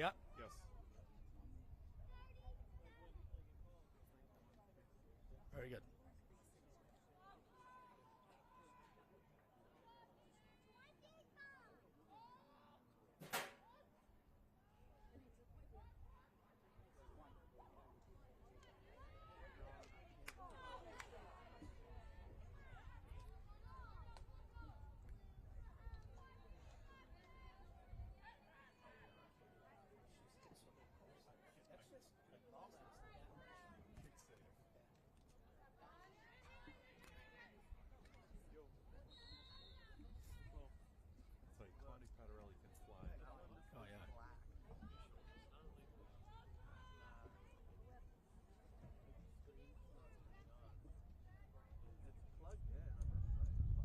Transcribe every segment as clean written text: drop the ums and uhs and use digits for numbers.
Yeah. Yes. Very good. It's like Connie Patarelli can fly. Oh, yeah. It's plugged in, but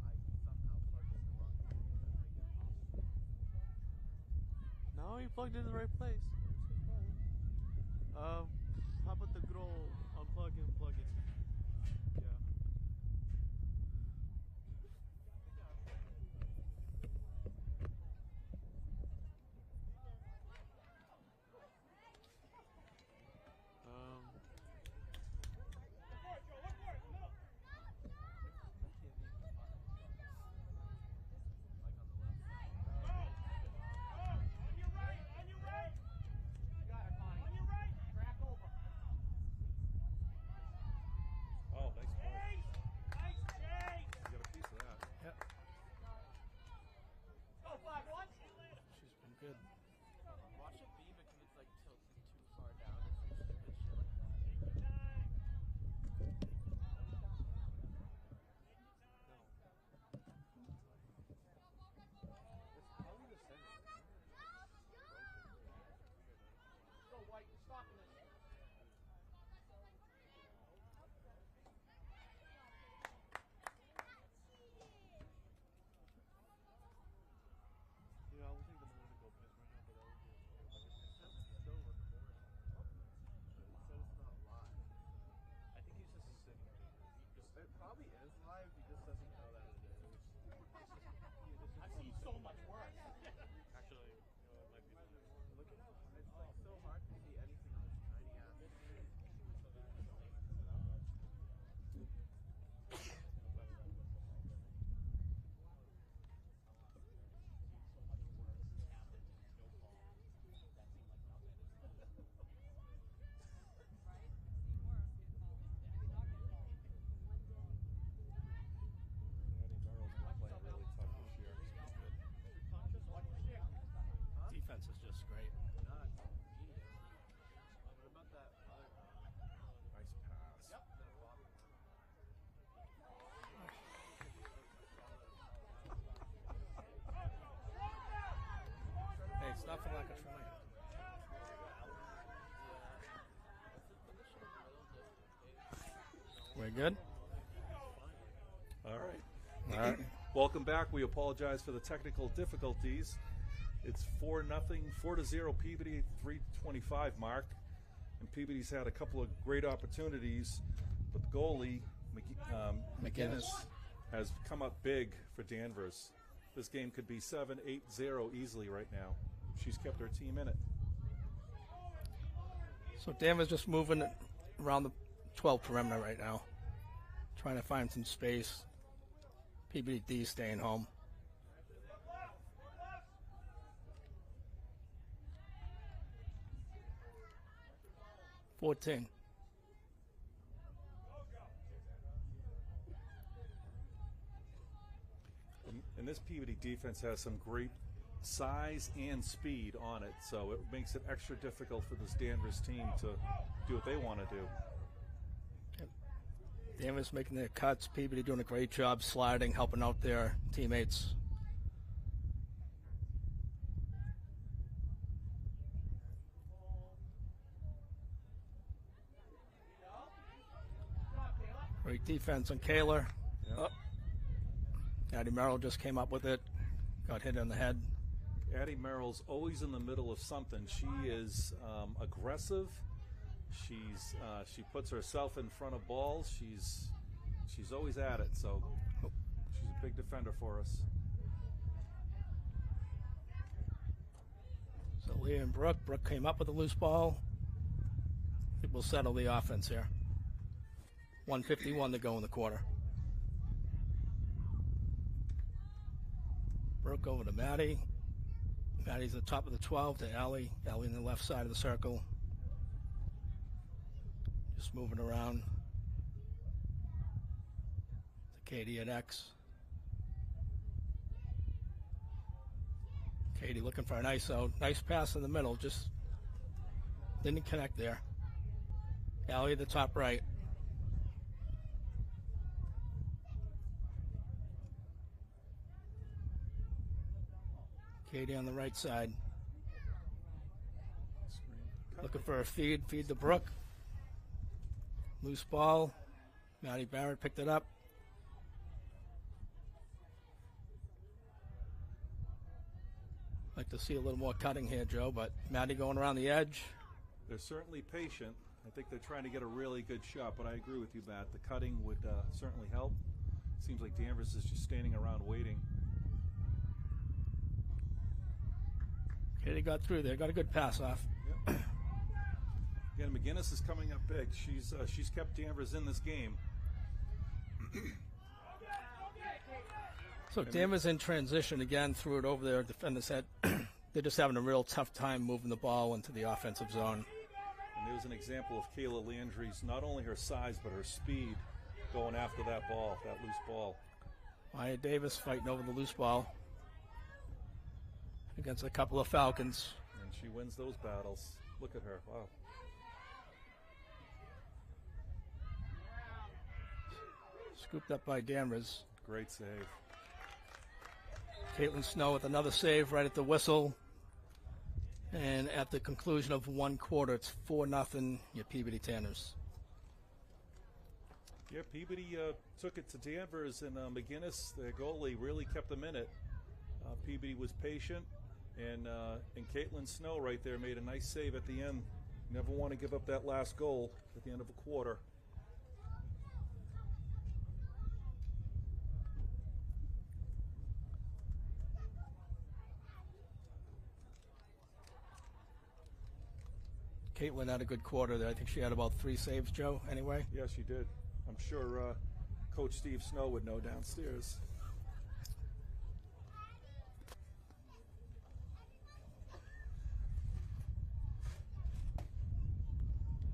I somehow plugged in the wrong thing. No, you plugged it in the right place. How about the good old unplug and plug in? Yeah. Oh, nice play. You got a piece of that. Yep. She's been good. Watch it be because it's like tilted too far down. It's some stupid shit like that. It's probably the center. Go White, you're stopping this. Yeah, I would think the moment to go piss right now, but It's still recording. It says it's not live. I think he's just sitting there. It probably is live, he just doesn't know that it is. I've seen so much worse. Actually, it might be. Look at how it's like so hard to see anything on this tiny ass screen. Eddie Merrill's been playing really tough this year. Defense is just great. Not immediately. What about that other Nice pass. that bottom Hey, it's not for lack of trying. We're good? All right. All right. Welcome back. We apologize for the technical difficulties. It's 4-0 Peabody, 3:25 mark. And Peabody's had a couple of great opportunities, but the goalie, McGinnis, has come up big for Danvers. This game could be 7-8-0 easily right now. She's kept her team in it. So Danvers just moving it around the 12 perimeter right now, trying to find some space. PBD staying home. $14. And this Peabody defense has some great size and speed on it, so it makes it extra difficult for this Danvers team to do what they want to do. Danvers making their cuts. Peabody doing a great job sliding, helping out their teammates. Great defense on Kaler. Yep. Oh. Addie Merrill just came up with it. Got hit on the head. Addie Merrill's always in the middle of something. She is aggressive. She puts herself in front of balls. She's always at it. So she's a big defender for us. So Leah and Brooke. Brooke came up with a loose ball. I think we'll settle the offense here. 1:51 to go in the quarter. Brooke over to Maddie. Maddie's at the top of the 12 to Allie. Allie in the left side of the circle. Just moving around. To Katie at X. Katie looking for an ISO. Nice pass in the middle. Just didn't connect there. Allie at the top right. Katie on the right side. Looking for a feed. Feed to Brooke. Loose ball. Maddie Barrett picked it up. Like to see a little more cutting here, Joe, but Maddie going around the edge. They're certainly patient. I think they're trying to get a really good shot, but I agree with you, Matt. The cutting would certainly help. Seems like Danvers is just standing around waiting. Katie got through there. Got a good pass off. Yep. Again, McGinnis is coming up big. She's kept Danvers in this game. So Danvers in transition again, threw it over their defender's head. They're just having a real tough time moving the ball into the offensive zone. And there's an example of Kayla Landry's, not only her size, but her speed going after that ball, that loose ball. Maya Davis fighting over the loose ball against a couple of Falcons. And she wins those battles. Look at her. Wow. Scooped up by Danvers. Great save. Caitlin Snow with another save right at the whistle. And at the conclusion of one quarter, it's 4-0, your Peabody Tanners. Yeah, Peabody took it to Danvers, and McGinnis, their goalie, really kept them in it. Peabody was patient, and Caitlin Snow right there made a nice save at the end. Never want to give up that last goal at the end of a quarter. Caitlin had a good quarter there. I think she had about 3 saves, Joe, anyway. Yes, she did. I'm sure Coach Steve Snow would know downstairs.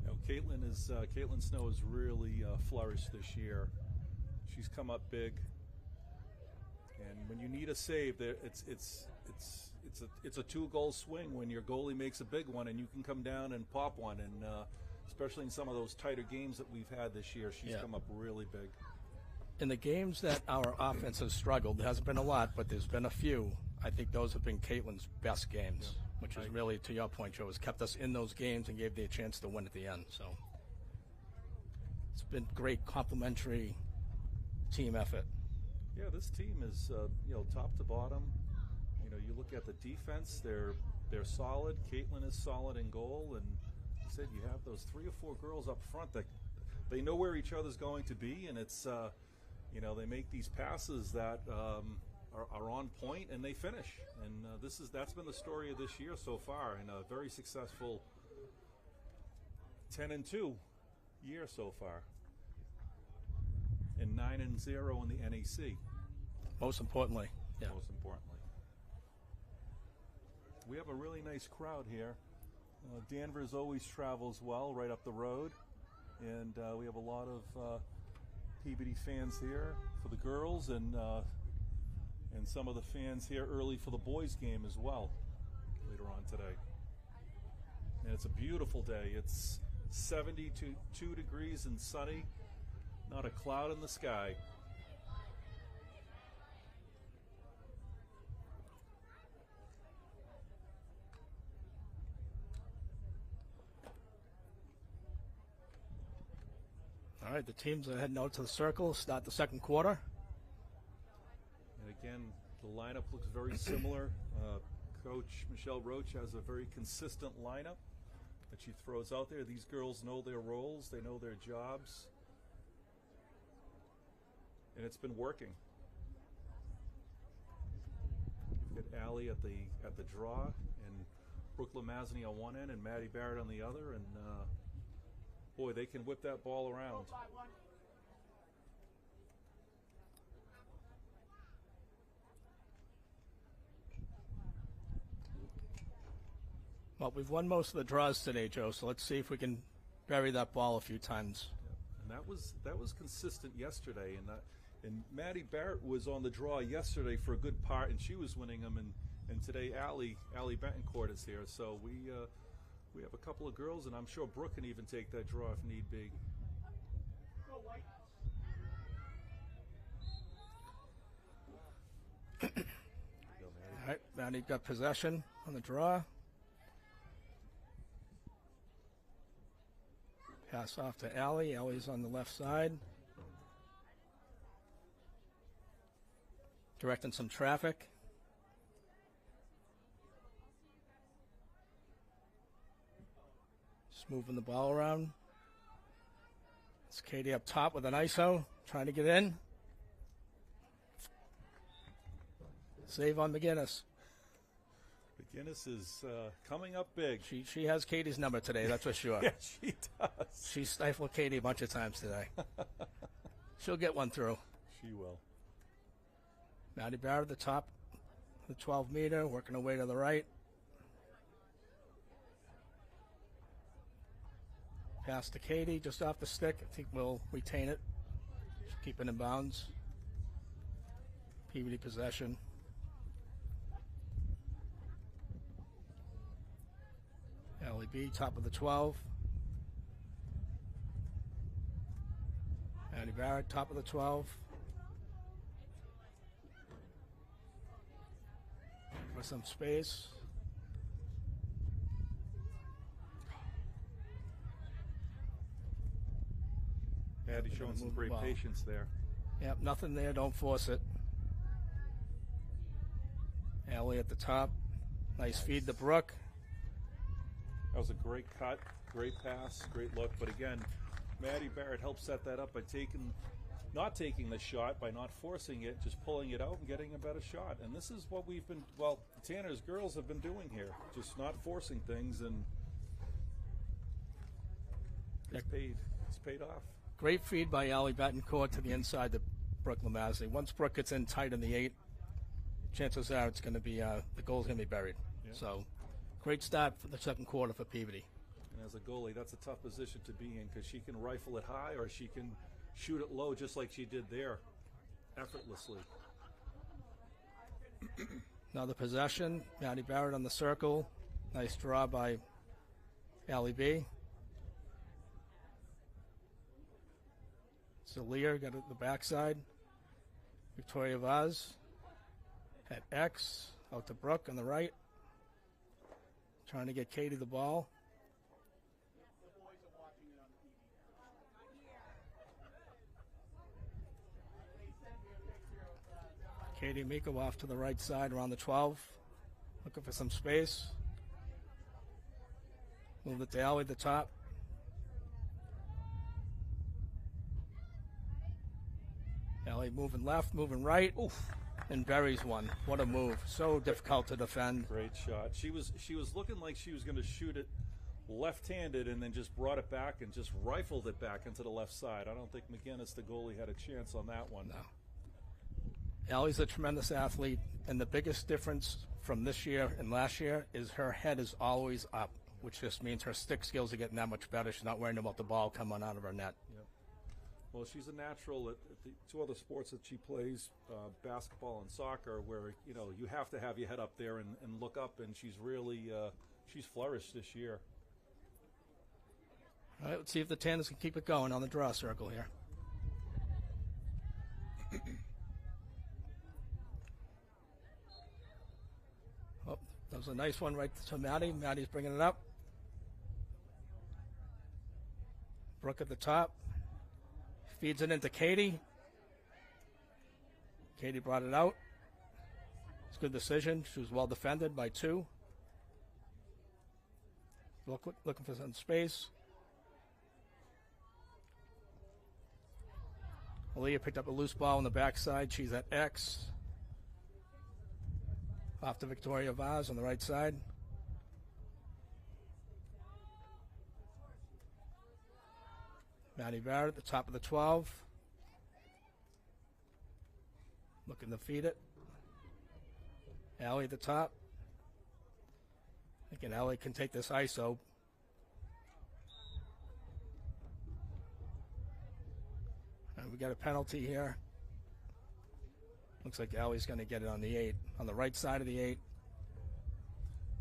Now, Caitlin Snow has really flourished this year. She's come up big, and when you need a save, it's a 2-goal swing when your goalie makes a big one, and you can come down and pop one. And especially in some of those tighter games that we've had this year, she's come up really big. In the games that our offense has struggled, there hasn't been a lot, but there's been a few. I think those have been Caitlin's best games, which is really, to your point, Joe, has kept us in those games and gave the chance to win at the end. So it's been great complementary team effort. Yeah, this team is top to bottom. You look at the defense; they're solid. Caitlin is solid in goal, and you said you have those 3 or 4 girls up front that they know where each other's going to be, and it's they make these passes that are on point, and they finish. And that's been the story of this year so far, and a very successful 10-2 year so far, and 9-0 in the NEC. Most importantly, Most importantly. We have a really nice crowd here. Danvers always travels well right up the road, and we have a lot of Peabody fans here for the girls, and some of the fans here early for the boys game as well later on today. And it's a beautiful day. It's 72 degrees and sunny, not a cloud in the sky. All right, the teams are heading out to the circle, start the second quarter. And again, the lineup looks very similar. Coach Michelle Roach has a very consistent lineup that she throws out there. These girls know their roles, they know their jobs, and it's been working. You've got Allie at the draw, and Brooke Lamazny on one end and Maddie Barrett on the other, and boy, they can whip that ball around. Well, we've won most of the draws today, Joe, so let's see if we can bury that ball a few times. And that was consistent yesterday, and Maddie Barrett was on the draw yesterday for a good part, and she was winning them, and today Allie Betancourt is here, so we have a couple of girls, and I'm sure Brooke can even take that draw if need be. All right, Maddie got possession on the draw. Pass off to Allie. Allie's on the left side. Directing some traffic. Just moving the ball around. It's Katie up top with an ISO, trying to get in. Save on McGinnis. McGinnis is coming up big. She has Katie's number today, that's for sure. Yeah, she does. She stifled Katie a bunch of times today. She'll get one through. She will. Maddie Barrett at the top, the 12-meter, working her way to the right. Pass to Katie, just off the stick. I think we'll retain it. Just keep it in bounds. Peabody possession. LEB, top of the 12. Maddie Barrett, top of the 12. For some space. Maddie showing some great patience there. Yep, nothing there, don't force it. Allie at the top. Nice feed to Brooke. That was a great cut, great pass, great look. But again, Maddie Barrett helped set that up by not taking the shot, by not forcing it, just pulling it out and getting a better shot. And this is what we've been, well, Tanner's girls have been doing here, just not forcing things, and it's paid off. Great feed by Allie Betancourt to the inside to Brooke Lamazny. Once Brooke gets in tight in the 8, chances are it's going to be the goal's going to be buried. Yeah. So, great start for the second quarter for Peabody. And as a goalie, that's a tough position to be in because she can rifle it high or she can shoot it low just like she did there, effortlessly. Another possession. Maddie Barrett on the circle. Nice draw by Allie B. Zalia got it the backside. Victoria Vaz at X. Out to Brooke on the right. Trying to get Katie the ball. Katie Miko off to the right side around the 12. Looking for some space. Move it to Allie at the top. Allie moving left, moving right. Oof. And buries one. What a move. So difficult to defend. Great shot. She was looking like she was going to shoot it left-handed and then just brought it back and just rifled it back into the left side. I don't think McGinnis, the goalie, had a chance on that one. No. Allie's a tremendous athlete, and the biggest difference from this year and last year is her head is always up, which just means her stick skills are getting that much better. She's not worrying about the ball coming out of her net. Yep. Well, she's a natural at the two other sports that she plays, basketball and soccer, where you have to have your head up there and look up, and she's really she's flourished this year. All right, let's see if the Tanners can keep it going on the draw circle here. Oh, that was a nice one right to Maddie. Maddie's bringing it up. Brooke at the top. Feeds it into Katie. Katie brought it out. It's a good decision. She was well defended by 2. Looking for some space. Aaliyah picked up a loose ball on the backside. She's at X. Off to Victoria Vaz on the right side. Maddie Barrett at the top of the 12. Looking to feed it. Allie at the top. Thinking Allie can take this ISO. And we got a penalty here. Looks like Allie's going to get it on the 8. On the right side of the 8.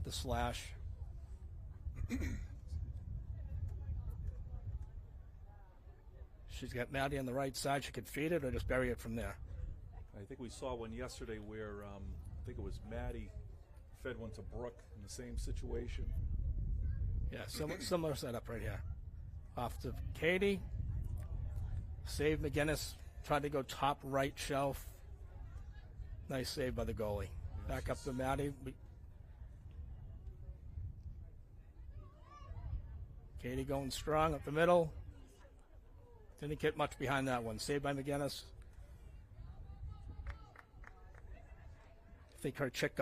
The slash. She's got Maddie on the right side. She could feed it or just bury it from there. I think we saw one yesterday where I think it was Maddie fed one to Brooke in the same situation. Yeah, similar setup right here. Off to Katie. Save McGinnis. Tried to go top right shelf. Nice save by the goalie. Back up to Maddie. Katie going strong up the middle. Didn't get much behind that one. Saved by McGinnis. I think her stick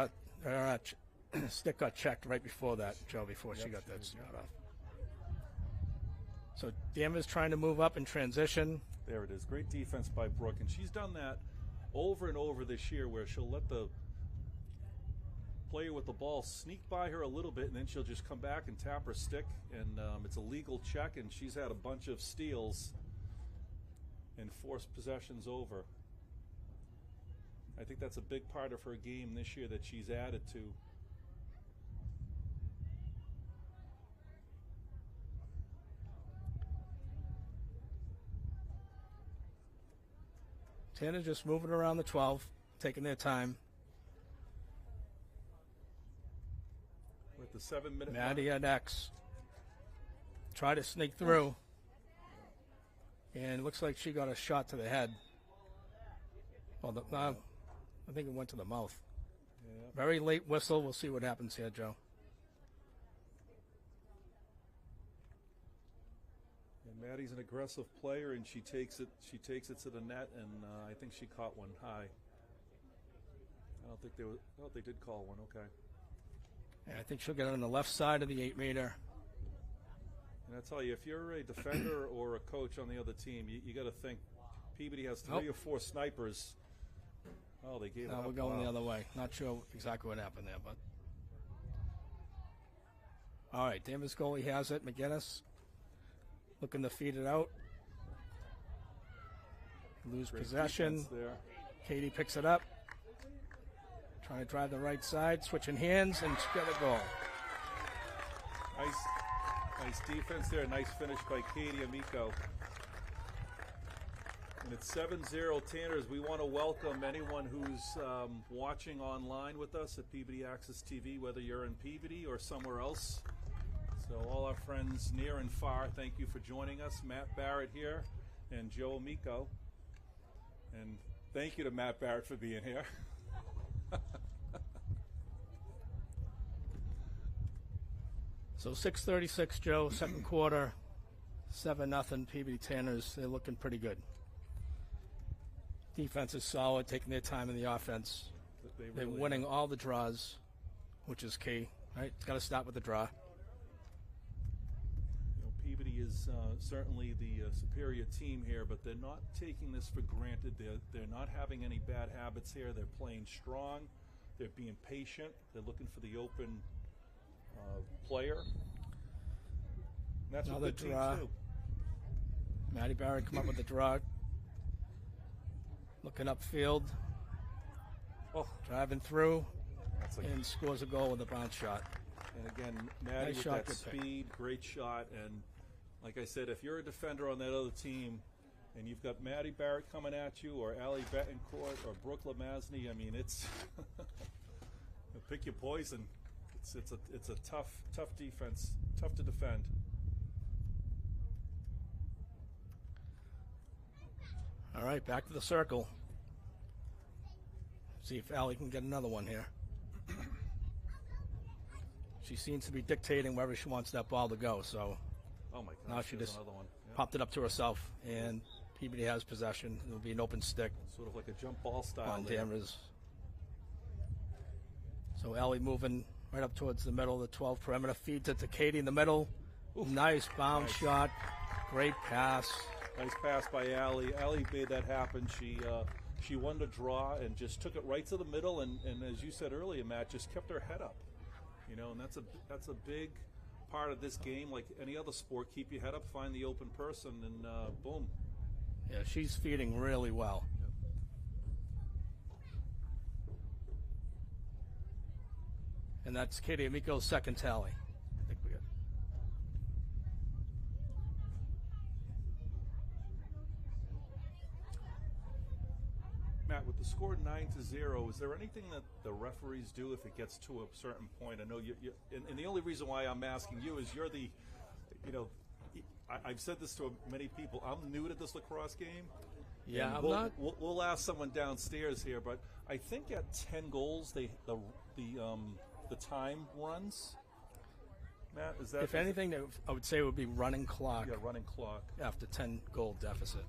got checked right before that, Joe, before she got that shot off. So Danvers trying to move up in transition. There it is. Great defense by Brooke. And she's done that over and over this year where she'll let the player with the ball sneak by her a little bit, and then she'll just come back and tap her stick. And it's a legal check, and she's had a bunch of steals and forced possessions over. I think that's a big part of her game this year that she's added to. Tanner just moving around the 12, taking their time. We're at the 7-minute mark. Maddie at X. Try to sneak through. And it looks like she got a shot to the head. Well, I think it went to the mouth. Yeah. Very late whistle. We'll see what happens here, Joe. And Maddie's an aggressive player, and she takes it to the net, and I think she caught one high. I don't think they did call one. Okay. Yeah, I think she'll get it on the left side of the 8-meter. And I tell you, if you're a defender or a coach on the other team, you got to think Peabody has 3 or 4 snipers. Oh, they gave it up. We're going the other way. Not sure exactly what happened there, but. All right, Danvers goalie has it. McGinnis looking to feed it out. Lose Great possession. there. Katie picks it up. Trying to drive the right side, switching hands, and she got a goal. Nice defense there. Nice finish by Katie Amico. And it's 7-0 Tanners. We want to welcome anyone who's watching online with us at Peabody Access TV, whether you're in Peabody or somewhere else. So all our friends near and far, thank you for joining us. Matt Barrett here and Joe Amico. And thank you to Matt Barrett for being here. So 6:36, Joe, second quarter, 7-0 Peabody Tanners. They're looking pretty good. Defense is solid, taking their time in the offense. They're winning all the draws, which is key, right? It's got to start with the draw. You know, Peabody is certainly the superior team here, but they're not taking this for granted. They're not having any bad habits here. They're playing strong. They're being patient. They're looking for the open player. And that's Another what good draw. teams do. Maddie Barrett come up with the draw. Looking upfield. Oh, Driving through. that's a, And scores a goal with a bounce shot. and again, Maddie Nice with shot, that good pick. speed, great shot. And like I said, if you're a defender on that other team and you've got Maddie Barrett coming at you, or Allie Betancourt, or Brooke Lamazny, I mean, it's pick your poison. It's a tough defense, tough to defend. All right, back to the circle. See if Allie can get another one here. She seems to be dictating wherever she wants that ball to go, so Oh my now gosh, she there's just another one. Yeah. popped it up to herself, and Peabody has possession. It'll be an open stick Sort of like a jump ball style. on there. Danvers. So Allie moving right up towards the middle of the 12 perimeter, feeds it to Katie in the middle. Nice bounce shot. Great pass. Nice pass by Allie. Allie made that happen. She won the draw and just took it right to the middle. And as you said earlier, Matt, just kept her head up. You know, and that's a big part of this game. Like any other sport, keep your head up, find the open person, and boom. Yeah, she's feeding really well. And that's Katie Amico's second tally. I think we got. Matt, with the score 9-0, is there anything that the referees do if it gets to a certain point? I know you and the only reason why I'm asking you is you're the, you know, I've said this to many people. I'm new to this lacrosse game. Yeah, I'm we'll, not. We'll ask someone downstairs here, but I think at 10 goals, the time runs. Matt, is that? If anything, I would say it would be running clock. Yeah, running clock. After 10 goal deficit.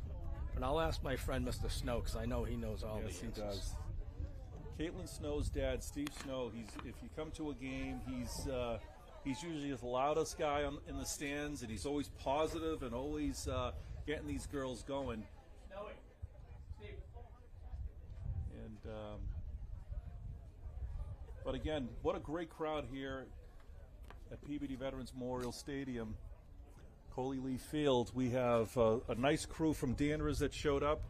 But I'll ask my friend Mr. Snow because I know he knows all Yes, the he answers. does. Caitlin Snow's dad, Steve Snow. If you come to a game, he's usually the loudest guy in the stands, and he's always positive and always getting these girls going. And but again, what a great crowd here at Peabody Veterans Memorial Stadium, Coley Lee Field. We have a nice crew from Danvers that showed up.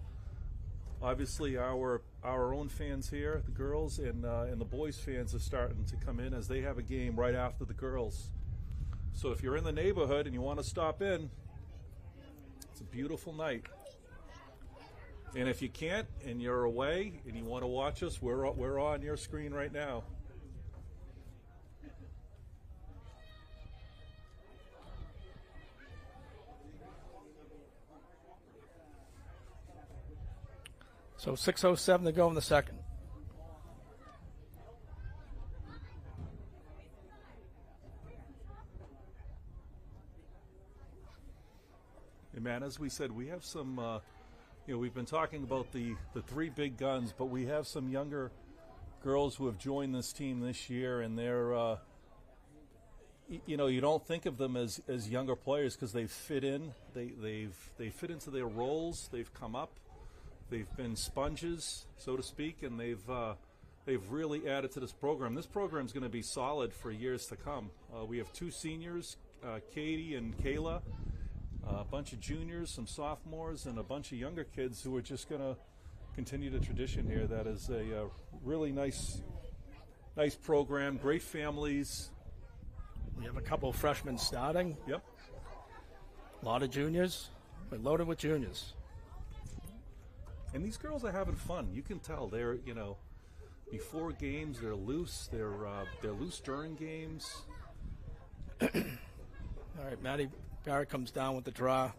Obviously, our own fans here, the girls, and the boys' fans are starting to come in as they have a game right after the girls. So if you're in the neighborhood and you want to stop in, it's a beautiful night. And if you can't and you're away and you want to watch us, we're on your screen right now. So 6:07 to go in the second. And man, as we said, we have some, we've been talking about the three big guns, but we have some younger girls who have joined this team this year, and they're, you don't think of them as younger players because they fit in. They fit into their roles. They've come up. They've been sponges, so to speak, and they've really added to this program. This program is going to be solid for years to come. We have two seniors, Katie and Kayla, a bunch of juniors, some sophomores, and a bunch of younger kids who are just going to continue the tradition here. That is a really nice program, great families. We have a couple of freshmen starting. Yep. A lot of juniors. We're loaded with juniors. And these girls are having fun. You can tell they're, before games they're loose. They're loose during games. All right, Maddie Barrett comes down with the draw.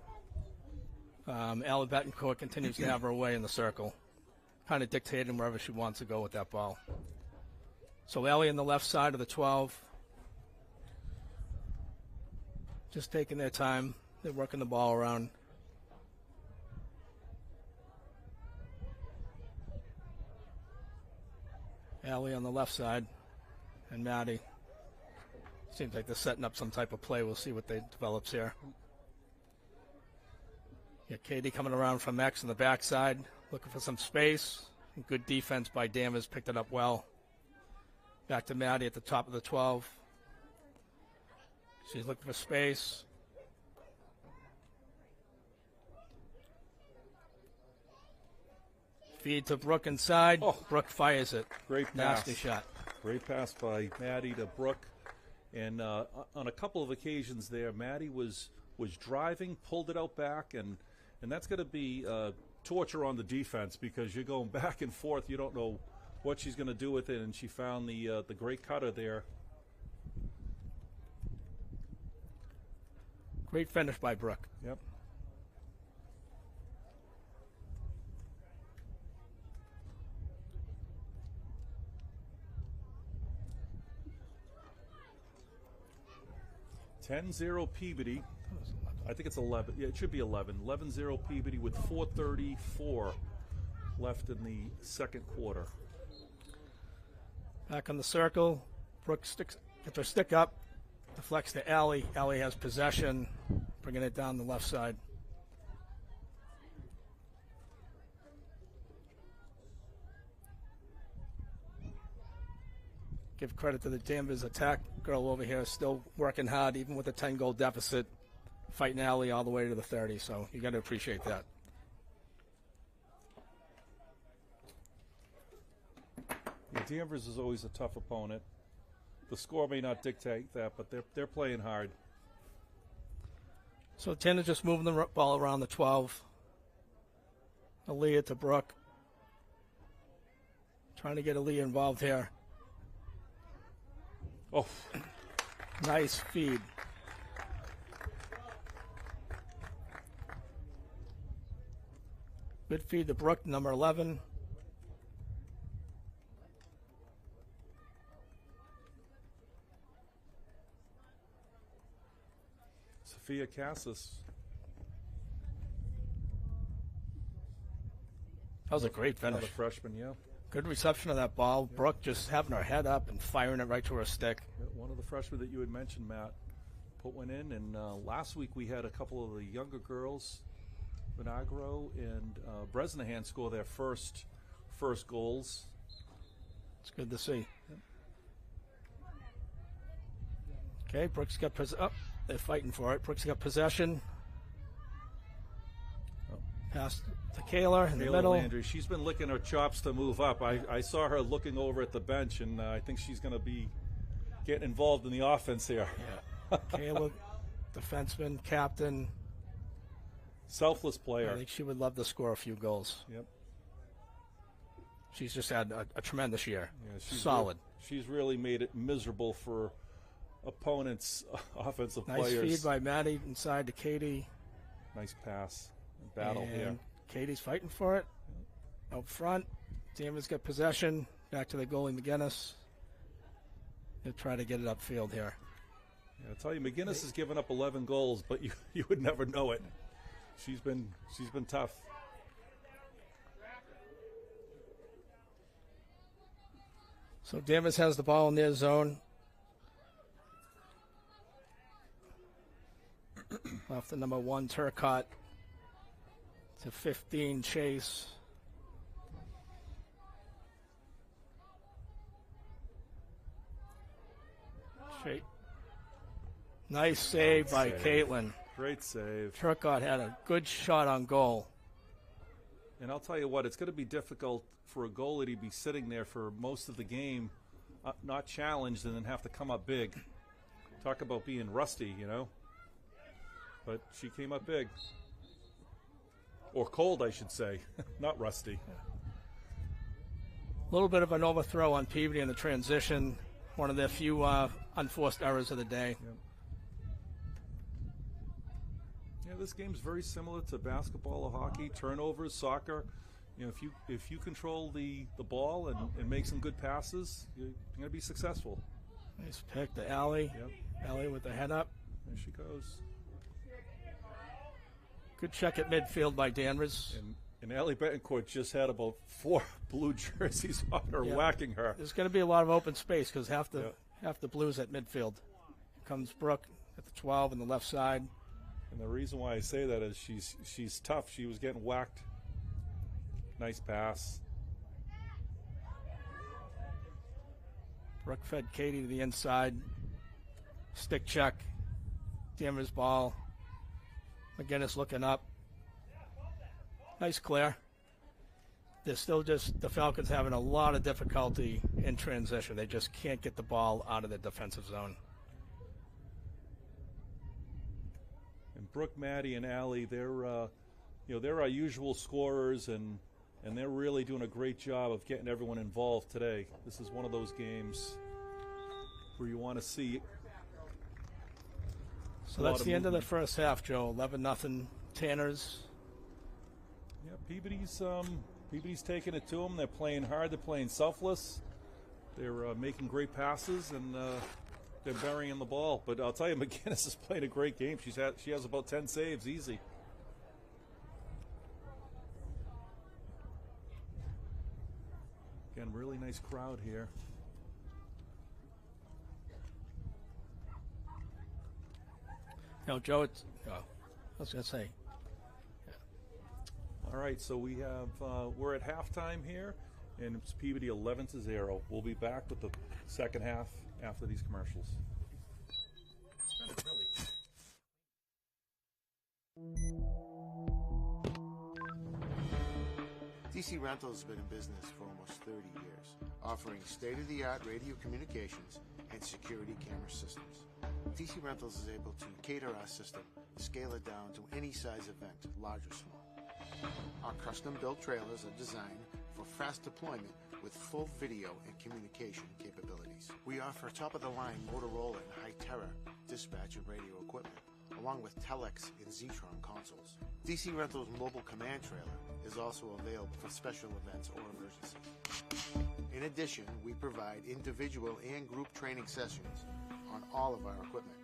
Allie Betancourt continues to have her way in the circle, kind of dictating wherever she wants to go with that ball. So Allie on the left side of the 12, just taking their time. They're working the ball around. Allie on the left side, and Maddie. Seems like they're setting up some type of play. We'll see what they develops here. Yeah, Katie coming around from X on the backside, looking for some space. Good defense by Danvers, picked it up well. Back to Maddie at the top of the 12. She's looking for space. Feed to Brooke inside. Oh. Brooke fires it. Great pass. Nasty shot. Great pass by Maddie to Brooke. And on a couple of occasions there, Maddie was driving, pulled it out back, and that's going to be torture on the defense because you're going back and forth. You don't know what she's going to do with it, and she found the great cutter there. Great finish by Brooke. Yep. (10-0) Peabody. I think it's 11. Yeah, it should be 11. 11-0 Peabody with 4:34 left in the second quarter. Back on the circle. Brooke gets her stick up. Deflects to Allie. Allie has possession. bringing it down the left side. Give credit to the Danvers attack girl over here, still working hard, even with a 10-goal deficit, fighting Alley all the way to the 30, so you got to appreciate that. Yeah, Danvers is always a tough opponent. The score may not dictate that, but they're playing hard. So Tanner just moving the ball around the 12. Aaliyah to Brooke. Trying to get Aaliyah involved here. Oh, Nice feed. Good feed to Brooke, number 11. Sophia Cassis. That was a great finish. Another freshman, yeah. Good reception of that ball. Brooke just having her head up and firing it right to her stick. Yeah, one of the freshmen that you had mentioned, Matt, put one in. And last week we had a couple of the younger girls, Vinagro and Bresnahan, score their first goals. It's good to see. Okay, Brooks got they're fighting for it. Brooks got possession. Pass to Kayla in the Kayla middle. Landry, she's been licking her chops to move up. I saw her looking over at the bench, and I think she's going to be getting involved in the offense here. Yeah. Kayla, defenseman, captain. Selfless player. I think she would love to score a few goals. Yep. She's just had a tremendous year. Yeah, Solid. She's really made it miserable for opponents' offensive Nice players. feed by Maddie inside to Katie. Nice pass. Battle and here. Katie's fighting for it. Out front. Danvers got possession. Back to the goalie McGinnis. He'll try to get it upfield here. Yeah, I'll tell you, McGinnis has given up 11 goals, but you would never know it. She's been tough. So Danvers has the ball in their zone. Off the number 1, Turcotte. To 15, Chase. Nice save by Caitlin. Great save. Turcotte had a good shot on goal. And I'll tell you what, it's going to be difficult for a goalie to be sitting there for most of the game, not challenged, and then have to come up big. Talk about being rusty, you know. But she came up big. Or cold, I should say. Not rusty. A little bit of an overthrow on Peabody in the transition. One of their few unforced errors of the day. Yep. Yeah, this game's very similar to basketball or hockey. Turnovers, soccer. You know, if you control the ball and make some good passes, you're going to be successful. Nice pick to Allie. Yep. Allie with the head up. There she goes. Good check at midfield by Danvers. And Allie Betancourt just had about 4 blue jerseys on her, whacking her. There's going to be a lot of open space because half the Blues at midfield. Comes Brooke at the 12 on the left side. And the reason why I say that is she's tough. She was getting whacked. Nice pass. Brooke fed Katie to the inside. Stick check. Danvers ball. McGinnis looking up. Nice clear. They're still the Falcons having a lot of difficulty in transition. They just can't get the ball out of the defensive zone. And Brooke, Maddie, and Allie, they're our usual scorers, and they're really doing a great job of getting everyone involved today. This is one of those games where you want to see. So that's the end of the first half, Joe. 11-0 Tanners. Yeah, Peabody's taking it to them. They're playing hard. They're playing selfless. They're making great passes, and they're burying the ball. But I'll tell you, McGinnis is playing a great game. She has about 10 saves, easy. Again, really nice crowd here. No, Joe, it's, I was going to say, All right, so we have we're at halftime here, and it's Peabody 11-0. We'll be back with the second half after these commercials. DC Rental has been in business for almost 30 years, offering state-of-the-art radio communications and security camera systems. DC Rentals is able to cater our system, scale it down to any size event, large or small. Our custom-built trailers are designed for fast deployment with full video and communication capabilities. We offer top-of-the-line Motorola and High-Terra dispatch and radio equipment, along with Telex and Zetron consoles. DC Rentals Mobile Command Trailer is also available for special events or emergencies. In addition, we provide individual and group training sessions on all of our equipment,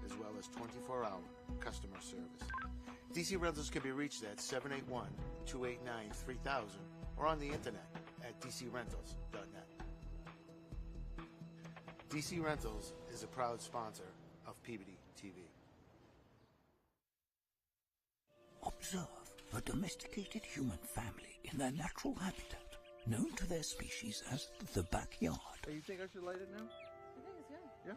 as well as 24-hour customer service. DC Rentals can be reached at 781-289-3000 or on the internet at dcrentals.net. DC Rentals is a proud sponsor of Peabody TV. Observe a domesticated human family in their natural habitat, known to their species as the backyard. Hey, you think I should light it now? I think it's good. Yeah.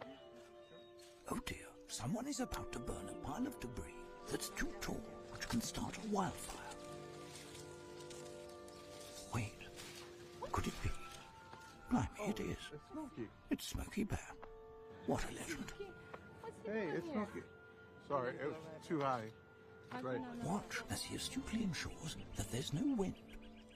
Oh dear, someone is about to burn a pile of debris that's too tall, which can start a wildfire. Wait, could it be? Blimey, it is. It's Smokey. It's Smokey Bear. What a legend. What's he Hey, doing it's here? Smokey. Sorry, it was too high. Right. Watch as he astutely ensures that there's no wind,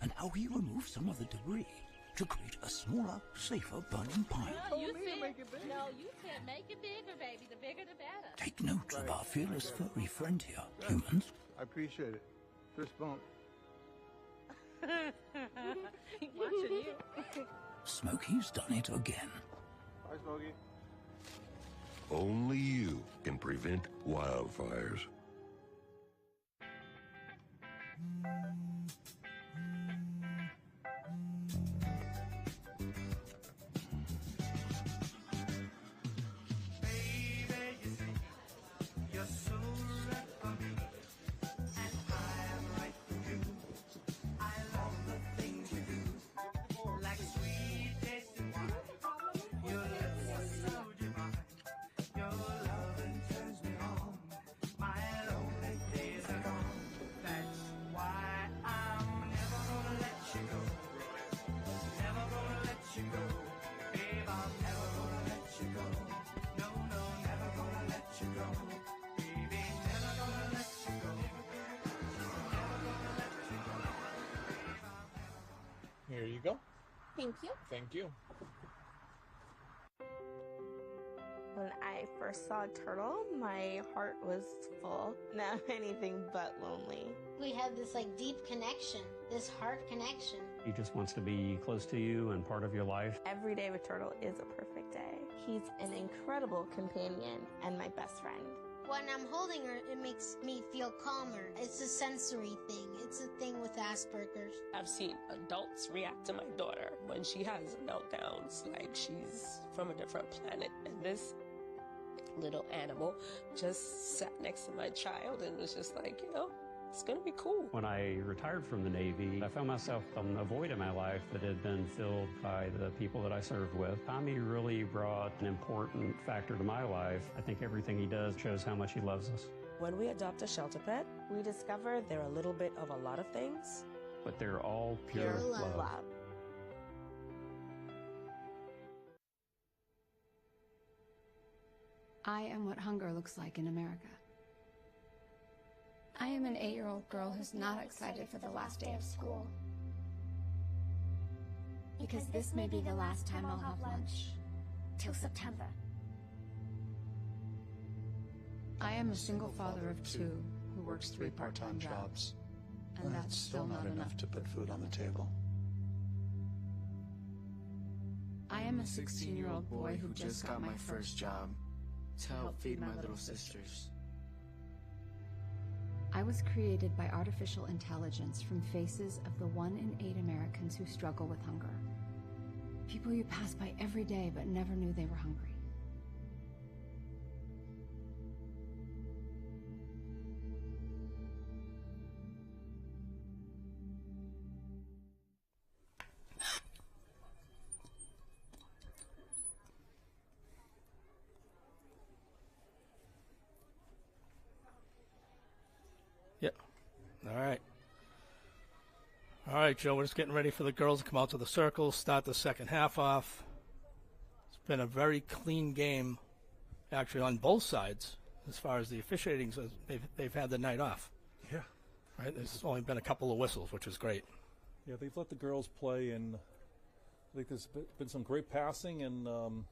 and how he removes some of the debris to create a smaller, safer burning pile. No, you me to said, make it big. no, you said make it bigger, baby. The bigger, the better. Take note of our fearless furry friend here, humans. I appreciate it. Fist bump. Watching you. Smokey's done it again. Bye, Smokey. Only you can prevent wildfires. Here you go. Thank you. Thank you. When I first saw a turtle, my heart was full. Now anything but lonely. We have this deep connection, this heart connection. He just wants to be close to you and part of your life. Every day with Turtle is a perfect day. He's an incredible companion and my best friend. When I'm holding her, it makes me feel calmer. It's a sensory thing. It's a thing with Asperger's. I've seen adults react to my daughter when she has meltdowns, like she's from a different planet. And this little animal just sat next to my child and was just like, it's going to be cool. When I retired from the Navy, I found myself on a void in my life that had been filled by the people that I served with. Tommy really brought an important factor to my life. I think everything he does shows how much he loves us. When we adopt a shelter pet, we discover they're a little bit of a lot of things. But they're all pure love. I am what hunger looks like in America. I am an 8-year-old girl who's not excited for the last day of school. Because this may be the last time I'll have lunch. Till September. I am a single father of 2 who works 3 part-time jobs. And that's still not enough to put food on the table. I am a 16-year-old boy who just got my first job to help feed my little sisters. I was created by artificial intelligence from faces of the 1 in 8 Americans who struggle with hunger. People you pass by every day but never knew they were hungry. All right. All right, Joe, we're just getting ready for the girls to come out to the circle, start the second half off. It's been a very clean game, actually, on both sides, as far as the officiating. They've had the night off. Yeah. Right? There's only been a couple of whistles, which is great. Yeah, they've let the girls play, and I think there's been some great passing, and,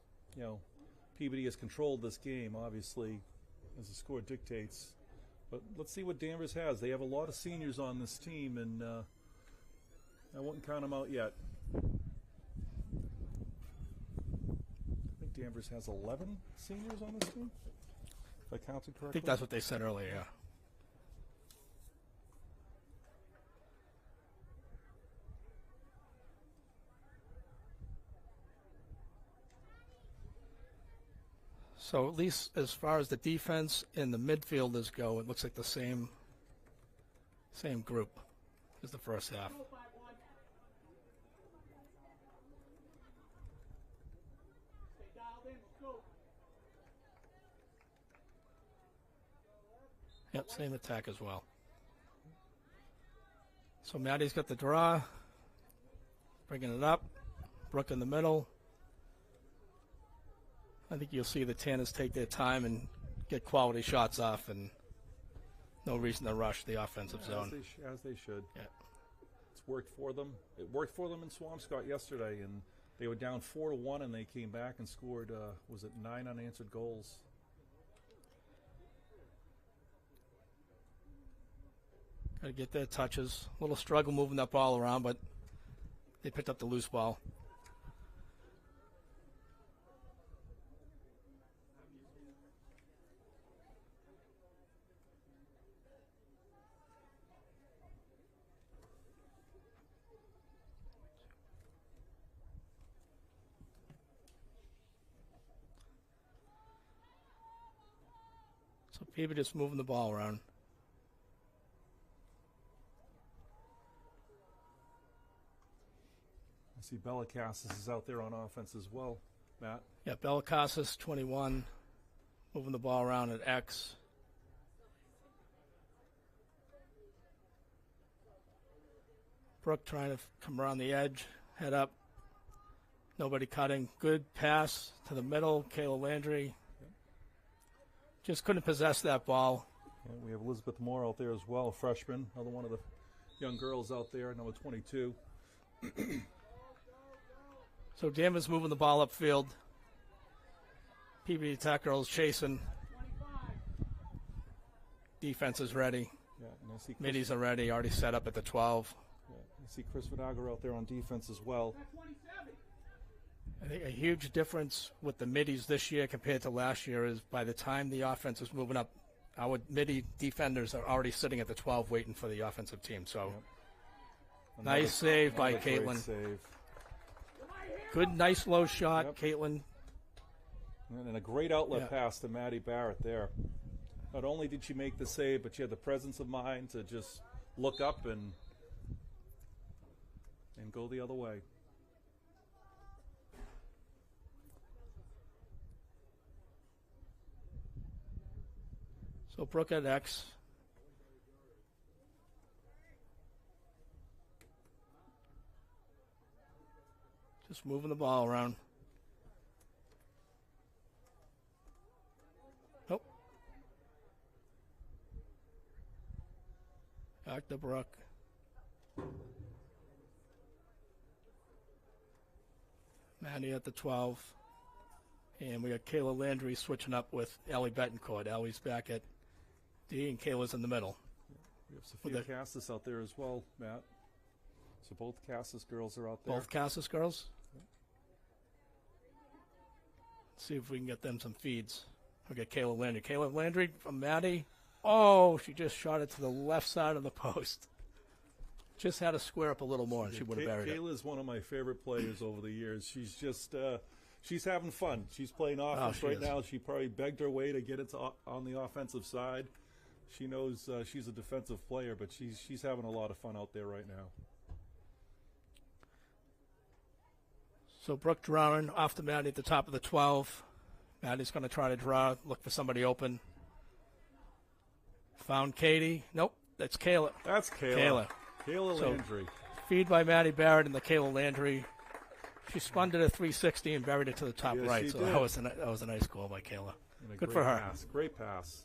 Peabody has controlled this game, obviously, as the score dictates. But let's see what Danvers has. They have a lot of seniors on this team, and I wouldn't count them out yet. I think Danvers has 11 seniors on this team, if I counted correctly. I think that's what they said earlier, yeah. So at least as far as the defense and the midfielders go, it looks like the same group as the first half. Yep, same attack as well. So Maddie's got the draw, bringing it up, Brooke in the middle. I think you'll see the Tanners take their time and get quality shots off, and no reason to rush the offensive zone. As they should. Yeah. It's worked for them. It worked for them in Swampscott yesterday, and they were down 4-1, and they came back and scored, 9 unanswered goals. Got to get their touches. A little struggle moving that ball around, but they picked up the loose ball. So Peabody just moving the ball around. I see Bellicassis is out there on offense as well, Matt. Yeah, Bellicassis, 21, moving the ball around at X. Brooke trying to come around the edge, head up. Nobody cutting. Good pass to the middle. Kayla Landry just couldn't possess that ball. Yeah, we have Elizabeth Moore out there as well, freshman, another one of the young girls out there, number 22. So Danvers moving the ball upfield. Peabody attack girls chasing. Defense is ready. Yeah, and I see Middies are ready, already set up at the 12. Yeah, I see Chris Vinagre out there on defense as well. I think a huge difference with the middies this year compared to last year is by the time the offense is moving up, our midi defenders are already sitting at the 12 waiting for the offensive team. So nice save by Caitlin. Save. Good, nice low shot, Caitlin. And a great outlet pass to Maddie Barrett there. Not only did she make the save, but she had the presence of mind to just look up and go the other way. So Brooke at X. Just moving the ball around. Nope. Back to Brooke. Maddie at the 12. And we got Kayla Landry switching up with Ellie Betancourt. Ellie's back at D, and Kayla's in the middle. We have Sophia Cassis out there as well, Matt. So both Cassis girls are out there. Both Cassis girls? Let's see if we can get them some feeds. We'll get Kayla Landry. Kayla Landry from Maddie. Oh, she just shot it to the left side of the post. Just had to square up a little more, and she would have buried it. Kayla is one of my favorite players over the years. She's just she's having fun. She's playing offense right now. She probably begged her way to get it on the offensive side. She knows she's a defensive player, but she's having a lot of fun out there right now. So Brooke drawing off to Maddie at the top of the 12. Maddie's going to try to draw, look for somebody open. Found Katie. Nope. That's Kayla. That's Kayla. Kayla So, Landry. feed by Maddie Barrett and the Kayla Landry. She spun to the 360 and buried it to the top Yes, right. she So did. that was a nice goal by Kayla. And a Good great for her. Pass. Great pass.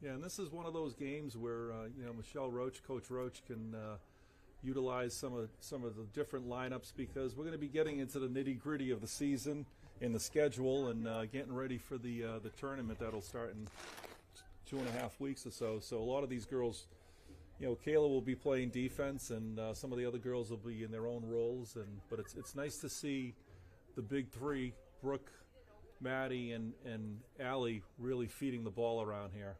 Yeah, and this is one of those games where Michelle Roach, Coach Roach, can utilize some of the different lineups because we're going to be getting into the nitty gritty of the season and the schedule and getting ready for the tournament that'll start in 2.5 weeks or so. So a lot of these girls, Kayla will be playing defense, and some of the other girls will be in their own roles. But it's nice to see the big three, Brooke, Maddie, and Allie, really feeding the ball around here.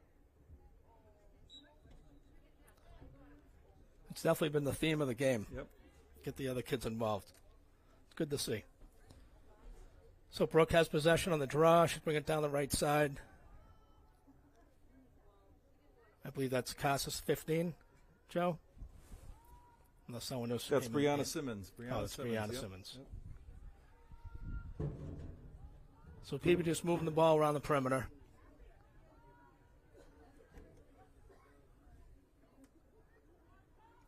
It's definitely been the theme of the game. Yep. Get the other kids involved. It's good to see. So Brooke has possession on the draw. She'll bring it down the right side. I believe that's Casas 15, Joe? Unless someone knows. That's Brianna Simmons. It's Brianna Yep. Simmons. Yep. So Peabody just moving the ball around the perimeter.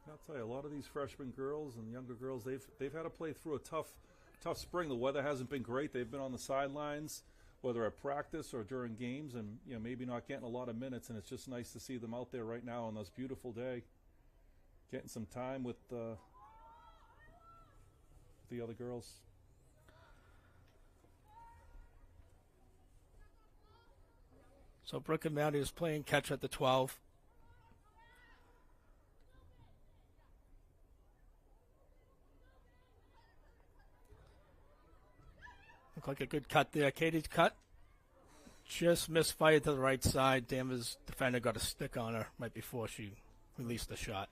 I'll tell you, a lot of these freshman girls and younger girls, they've had to play through a tough spring. The weather hasn't been great. They've been on the sidelines, whether at practice or during games, and maybe not getting a lot of minutes. And it's just nice to see them out there right now on this beautiful day, getting some time with the other girls. So Brooke and Maddie is playing catch at the 12. Look like a good cut there. Katie's cut. Just misfired to the right side. Danvers defender got a stick on her right before she released the shot.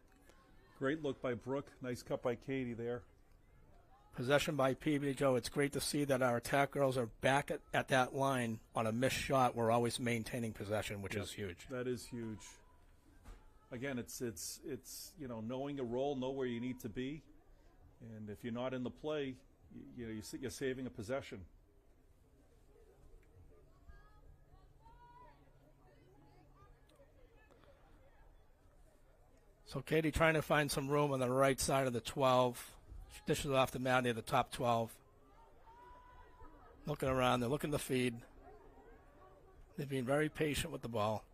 Great look by Brooke. Nice cut by Katie there. Possession by Peabody, Joe. It's great to see that our attack girls are back at that line on a missed shot. We're always maintaining possession, which is huge. That is huge. Again, it's knowing your role, know where you need to be, and if you're not in the play, you're saving a possession. So Katie trying to find some room on the right side of the 12. She dishes it off to Maddie at the top 12. Looking around, they're looking to feed. They're being very patient with the ball.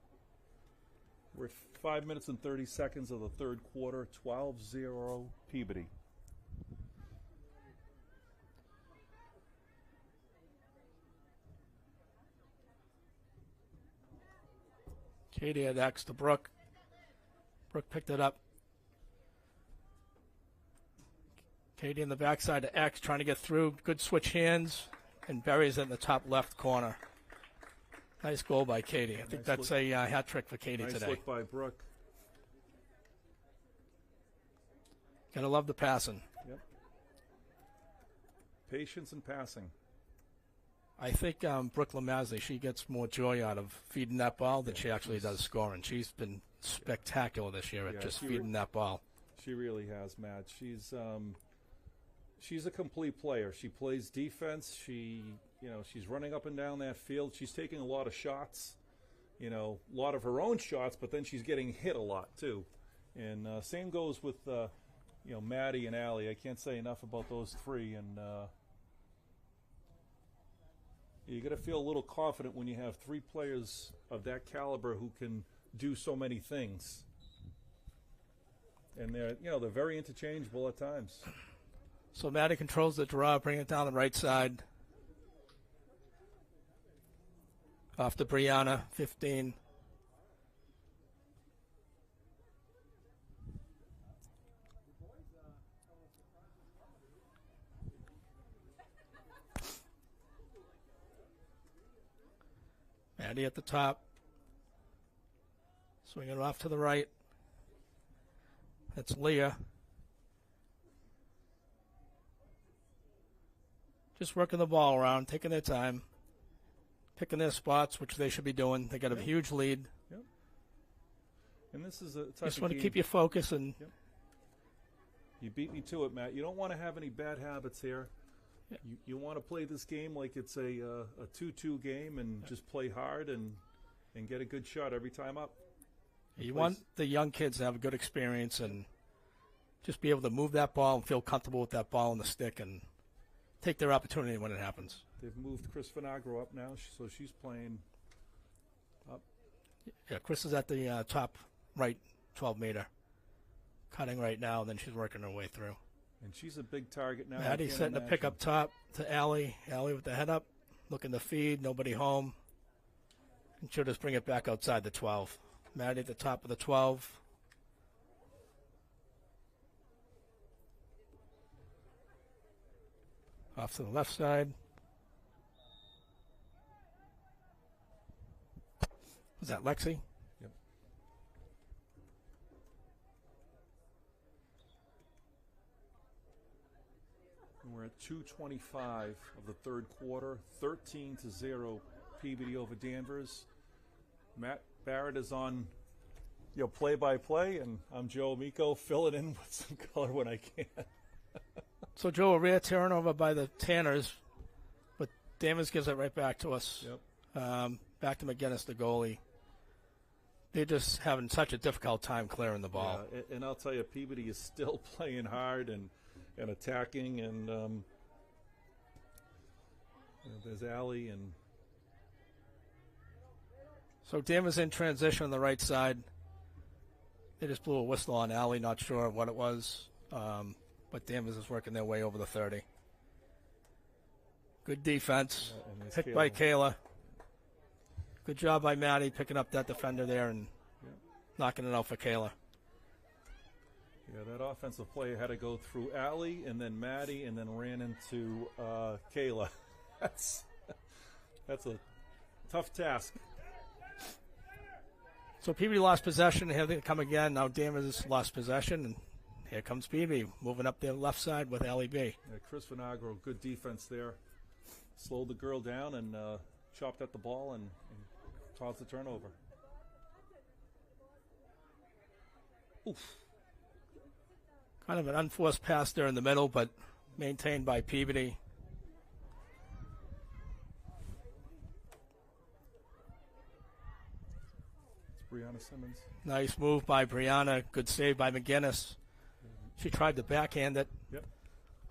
We're at 5 minutes and 30 seconds of the third quarter, 12-0 Peabody. Katie had X to Brooke. Brooke picked it up. Katie in the backside to X, trying to get through. Good switch hands, and buries it in the top left corner. Nice goal by Katie. I think that's a hat trick for Katie today. Nice look by Brooke. Gotta love the passing. Yep. Patience and passing. I think Brooke Lamazzi, she gets more joy out of feeding that ball than she actually does scoring. She's been spectacular this year at just feeding that ball. She really has, Matt. She's a complete player. She plays defense. She's running up and down that field. She's taking a lot of shots, a lot of her own shots, but then she's getting hit a lot too. And same goes with Maddie and Allie. I can't say enough about those three. And you got to feel a little confident when you have three players of that caliber who can do so many things. And they're very interchangeable at times. So Maddie controls the draw, bring it down the right side. Off to Brianna, 15. Maddie at the top. Swing it off to the right. That's Leah. Just working the ball around, taking their time, picking their spots, which they should be doing. They got a huge lead. Yep. And this is a type Just of want to game. keep your focus and. Yep. You beat me to it, Matt. You don't want to have any bad habits here. Yeah. You want to play this game like it's a 2-2 game and just play hard and get a good shot every time up. You want the young kids to have a good experience and just be able to move that ball and feel comfortable with that ball on the stick and take their opportunity when it happens. They've moved Chris Vinagro up now, so she's playing up. Yeah, Chris is at the top right 12-meter, cutting right now, and then she's working her way through. And she's a big target now. Maddie's setting the pick up top to Allie. Allie with the head up, looking to feed, nobody home. And she'll just bring it back outside the 12. Maddie at the top of the 12. Off to the left side. Was that Lexi? Yep. And we're at 2:25 of the third quarter, 13-0 Peabody over Danvers. Matt Barrett is on, play-by-play, and I'm Joe Amico, filling in with some color when I can. So, Joe, a rare turnover by the Tanners, but Danvers gives it right back to us. Yep. Back to McGinnis, the goalie. They're just having such a difficult time clearing the ball. Yeah, and I'll tell you, Peabody is still playing hard and attacking, and there's Allie and. So Danvers in transition on the right side. They just blew a whistle on Allie, not sure what it was. But Danvers is working their way over the 30. Good defense. Picked by Kayla. Good job by Maddie picking up that defender there and knocking it out for Kayla. Yeah, that offensive play had to go through Allie and then Maddie and then ran into Kayla. That's a tough task. So Peabody lost possession. Here they come again. Now Danvers lost possession. And here comes Peabody moving up their left side with LEB. Yeah, Chris Vinagro, good defense there. Slowed the girl down and chopped at the ball and caused the turnover. Oof. Kind of an unforced pass there in the middle, but maintained by Peabody. Brianna Simmons. Nice move by Brianna. Good save by McGinnis. She tried to backhand it. Yep.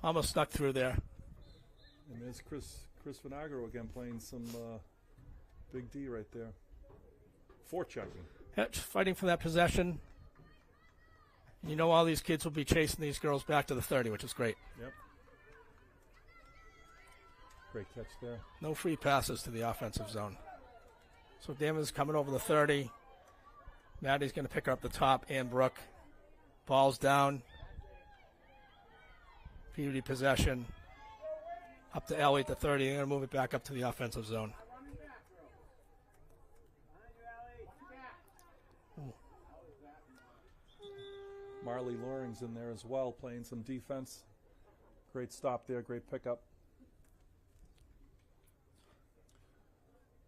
Almost stuck through there. And there's Chris Vinagro again playing some big D right there. Forechecking. Yeah, just fighting for that possession. You know all these kids will be chasing these girls back to the 30, which is great. Yep. Great catch there. No free passes to the offensive zone. So Danvers coming over the 30. Maddie's going to pick her up the top, and Brooke. Ball's down. Peabody possession. Up to Ellie at the 30. They're going to move it back up to the offensive zone. Marley Loring's in there as well, playing some defense. Great stop there, great pickup.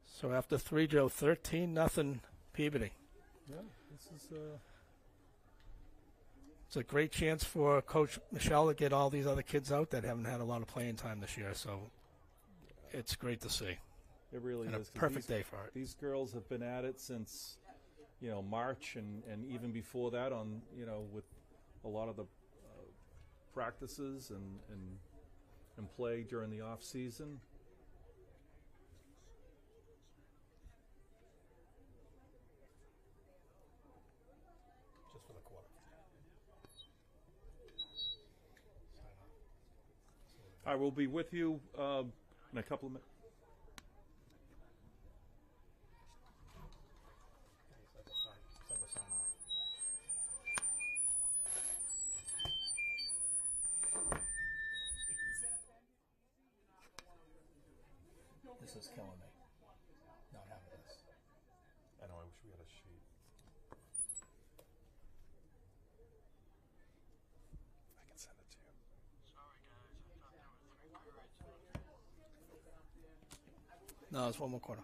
So after 3, Joe, 13-0 Peabody. Yeah, this is it's a great chance for Coach Michelle to get all these other kids out that haven't had a lot of playing time this year. So it's great to see. It really and is. A perfect day for it. These girls have been at it since, March and even before that on, with a lot of the practices and play during the off season. Just for the quarter. I will be with you in a couple of minutes. This is killing me. Not having this. I know, I wish we had a sheet. I can send it to you. Sorry, guys. I thought there were 3 periods. No, it's one more quarter.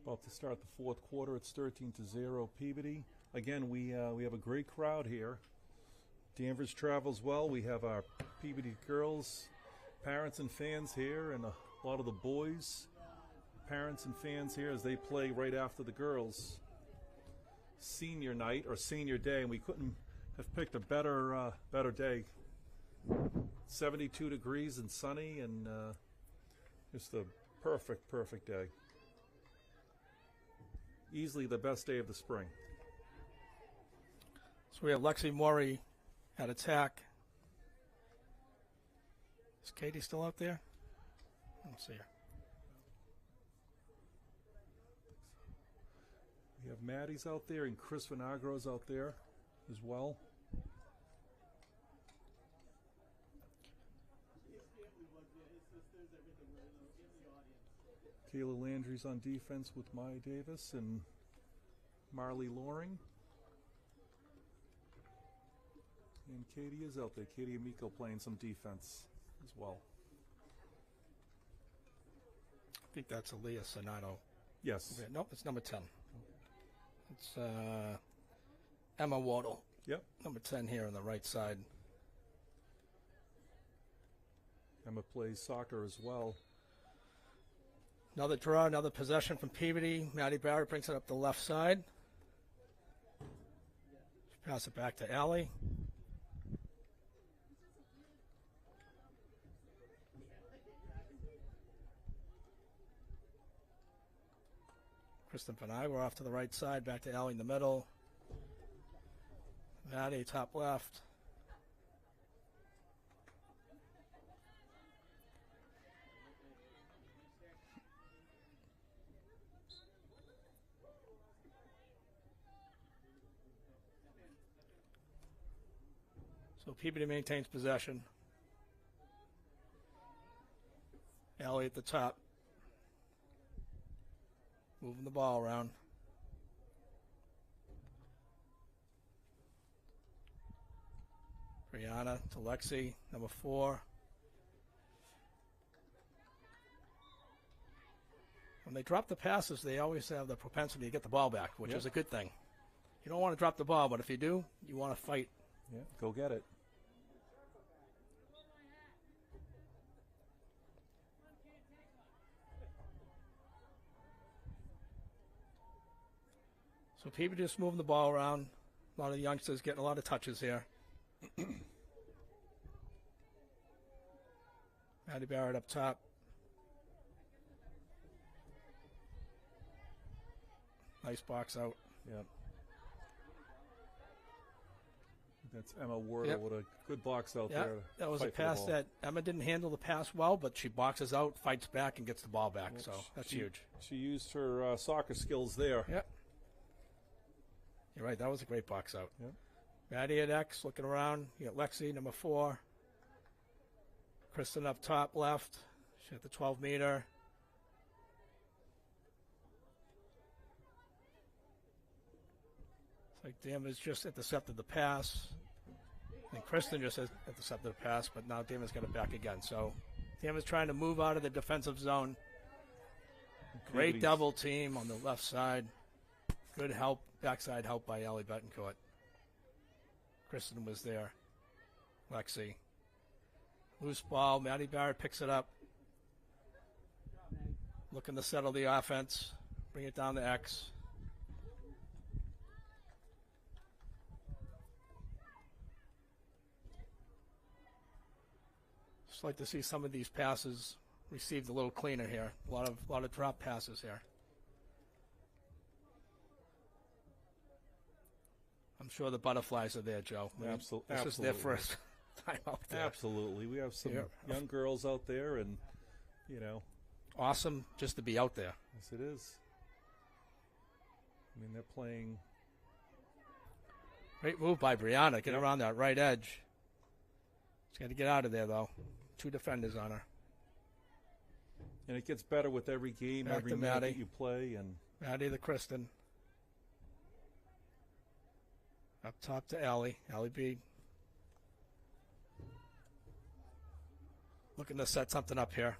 About to start the fourth quarter. It's 13-0 Peabody. Again, we have a great crowd here. Danvers travels well. We have our Peabody girls, parents and fans here, and a lot of the boys, parents and fans here as they play right after the girls. Senior night or senior day, and we couldn't have picked a better day. 72 degrees and sunny, and just a perfect day. Easily the best day of the spring. So we have Lexi Maury at attack. Is Katie still out there? I don't see her. We have Maddie's out there and Chris Vinagro's out there as well. Kayla Landry's on defense with Maya Davis and Marley Loring. And Katie is out there. Katie Amico playing some defense as well. I think that's Aaliyah Sonato. Yes. Okay, nope, it's number 10. It's Emma Waddle. Yep. Number 10 here on the right side. Emma plays soccer as well. Another draw, another possession from Peabody. Maddie Barrett brings it up the left side. Pass it back to Allie. Kristen and I were off to the right side, back to Allie in the middle. Maddie, top left. So Peabody maintains possession. Allie at the top. Moving the ball around. Brianna to Lexi, number 4. When they drop the passes, they always have the propensity to get the ball back, which is a good thing. You don't want to drop the ball, but if you do, you want to fight. Yeah, go get it. So Peabody just moving the ball around. A lot of youngsters getting a lot of touches here. Maddie Barrett up top. Nice box out. Yep. That's Emma Wardle with a good box out there. That was a pass that Emma didn't handle the pass well, but she boxes out, fights back, and gets the ball back. So that's huge. She used her soccer skills there. Yep. You're right. That was a great box out. Yep. Maddie at X, looking around. You got Lexi, number 4. Kristen up top left. She at the 12-meter. It's like Danvers just intercepted the pass. And Kristen just intercepted the pass, but now Danvers got it back again. So Danvers trying to move out of the defensive zone. Great double team on the left side. Good help, backside help by Allie Betancourt. Kristen was there. Lexi. Loose ball. Maddie Barrett picks it up. Looking to settle the offense. Bring it down to X. Just like to see some of these passes received a little cleaner here. A lot of drop passes here. I'm sure the butterflies are there, Joe. Absolutely. This is their first time out there. Absolutely. We have some young girls out there, and, awesome just to be out there. Yes, it is. I mean, they're playing. Great move by Brianna. Get around that right edge. She's got to get out of there, though. 2 defenders on her. And it gets better with every game, Back every to minute Maddie. that you play. And Maddie to Kristen. Up top to Allie. Allie B. Looking to set something up here.